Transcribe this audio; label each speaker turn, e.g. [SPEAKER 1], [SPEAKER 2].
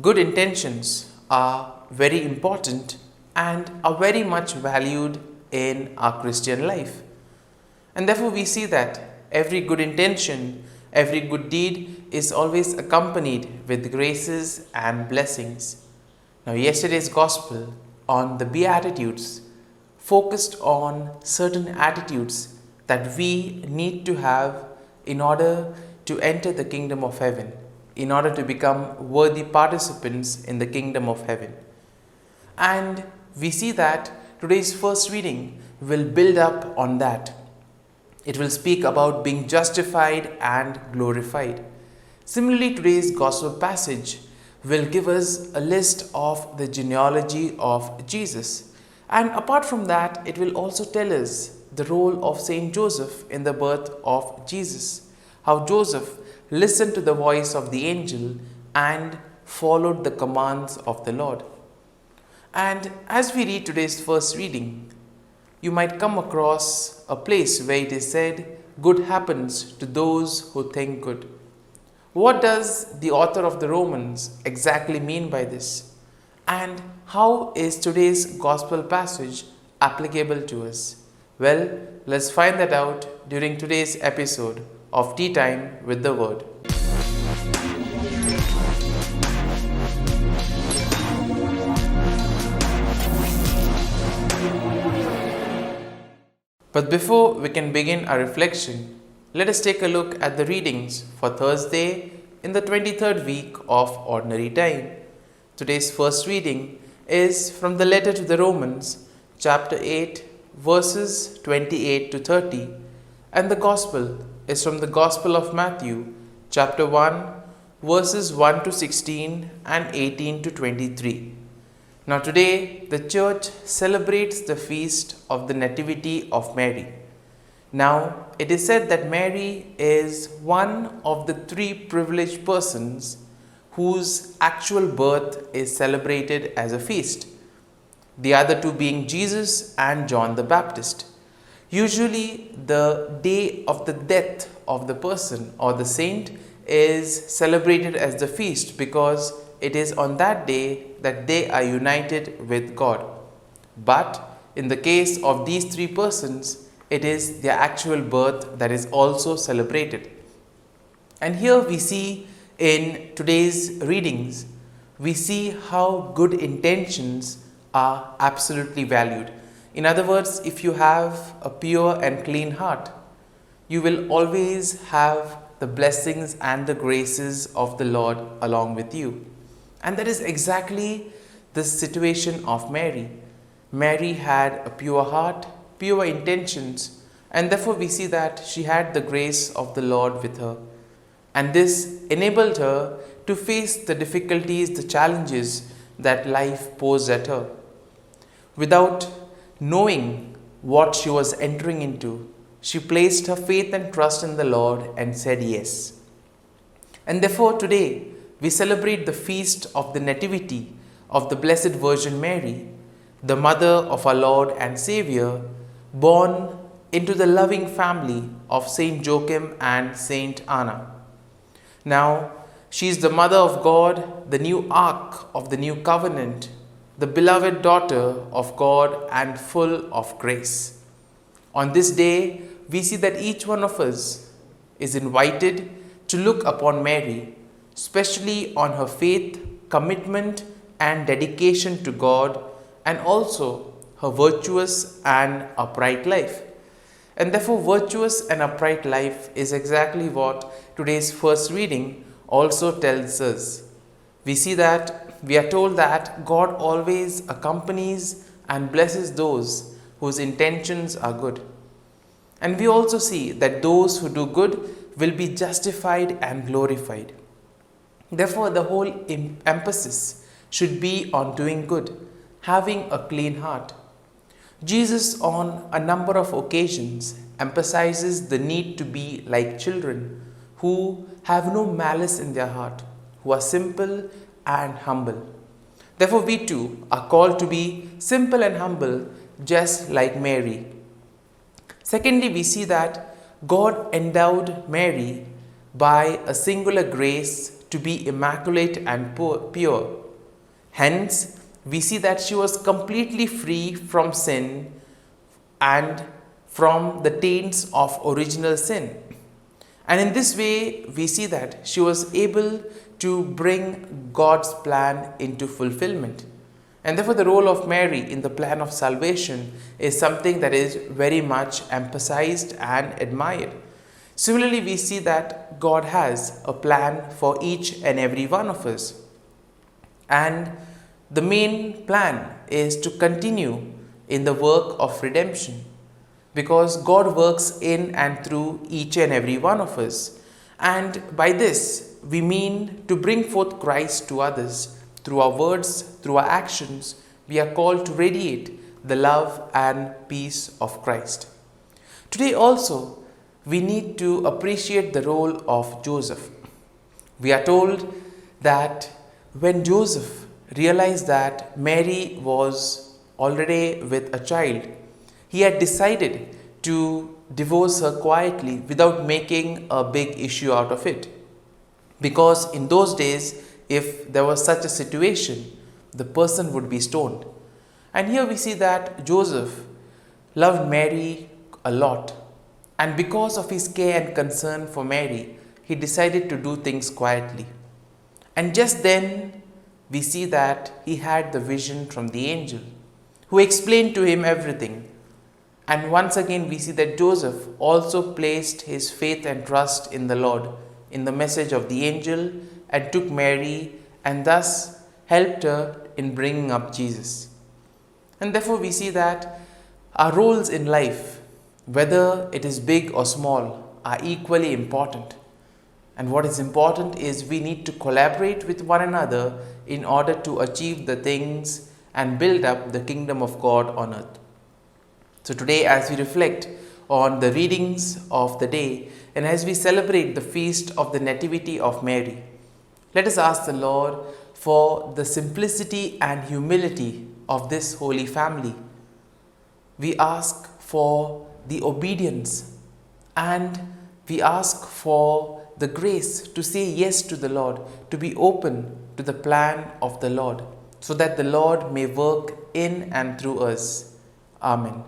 [SPEAKER 1] Good intentions are very important and are very much valued in our Christian life. And therefore, we see that every good intention, every good deed is always accompanied with graces and blessings. Now, yesterday's Gospel on the Beatitudes focused on certain attitudes that we need to have in order to enter the kingdom of heaven, in order to become worthy participants in the kingdom of heaven. And we see that today's first reading will build up on that. It will speak about being justified and glorified. Similarly, today's gospel passage will give us a list of the genealogy of Jesus. And apart from that, it will also tell us the role of Saint Joseph in the birth of Jesus. How Joseph listened to the voice of the angel and followed the commands of the Lord. And as we read today's first reading, you might come across a place where it is said, good happens to those who think good. What does the author of the Romans exactly mean by this? And how is today's gospel passage applicable to us? Well, let's find that out during today's episode of Tea Time with the Word. But before we can begin our reflection, let us take a look at the readings for Thursday in the 23rd week of Ordinary Time. Today's first reading is from the letter to the Romans, chapter 8, verses 28 to 30, and the Gospel is from the Gospel of Matthew, chapter 1, verses 1 to 16 and 18 to 23. Now today, the church celebrates the feast of the Nativity of Mary. Now, it is said that Mary is one of the three privileged persons whose actual birth is celebrated as a feast, the other two being Jesus and John the Baptist. Usually, the day of the death of the person or the saint is celebrated as the feast because it is on that day that they are united with God. But in the case of these three persons, it is their actual birth that is also celebrated. And here we see in today's readings, we see how good intentions are absolutely valued. In other words, if you have a pure and clean heart, you will always have the blessings and the graces of the Lord along with you. And that is exactly the situation of Mary. Mary had a pure heart, pure intentions, and therefore we see that she had the grace of the Lord with her. And this enabled her to face the difficulties, the challenges that life posed at her. Without knowing what she was entering into, she placed her faith and trust in the Lord and said yes. And therefore today, we celebrate the feast of the Nativity of the Blessed Virgin Mary, the mother of our Lord and Savior, born into the loving family of Saint Joachim and Saint Anna. Now, she is the mother of God, the new ark of the new covenant, the beloved daughter of God and full of grace. On this day, we see that each one of us is invited to look upon Mary, especially on her faith, commitment, and dedication to God, and also her virtuous and upright life. And therefore, virtuous and upright life is exactly what today's first reading also tells us. We see that we are told that God always accompanies and blesses those whose intentions are good. And we also see that those who do good will be justified and glorified. Therefore, the whole emphasis should be on doing good, having a clean heart. Jesus, on a number of occasions, emphasizes the need to be like children who have no malice in their heart, who are simple and humble. Therefore, we too are called to be simple and humble, just like Mary. Secondly, we see that God endowed Mary by a singular grace to be immaculate and pure. Hence, we see that she was completely free from sin and from the taints of original sin. And in this way, we see that she was able to bring God's plan into fulfillment. And therefore, the role of Mary in the plan of salvation is something that is very much emphasized and admired. Similarly, we see that God has a plan for each and every one of us. And the main plan is to continue in the work of redemption, because God works in and through each and every one of us. And by this, we mean to bring forth Christ to others. Through our words, through our actions, we are called to radiate the love and peace of Christ. Today also, we need to appreciate the role of Joseph. We are told that when Joseph realized that Mary was already with a child, he had decided to divorce her quietly without making a big issue out of it. Because in those days, if there was such a situation, the person would be stoned. And here we see that Joseph loved Mary a lot. And because of his care and concern for Mary, he decided to do things quietly. And just then, we see that he had the vision from the angel, who explained to him everything. And once again, we see that Joseph also placed his faith and trust in the Lord, in the message of the angel, and took Mary and thus helped her in bringing up Jesus. And therefore, we see that our roles in life, whether it is big or small, are equally important. And what is important is we need to collaborate with one another in order to achieve the things and build up the kingdom of God on earth. So today, as we reflect on the readings of the day and as we celebrate the feast of the Nativity of Mary, let us ask the Lord for the simplicity and humility of this holy family. We ask for the obedience and we ask for the grace to say yes to the Lord, to be open to the plan of the Lord, so that the Lord may work in and through us. Amen.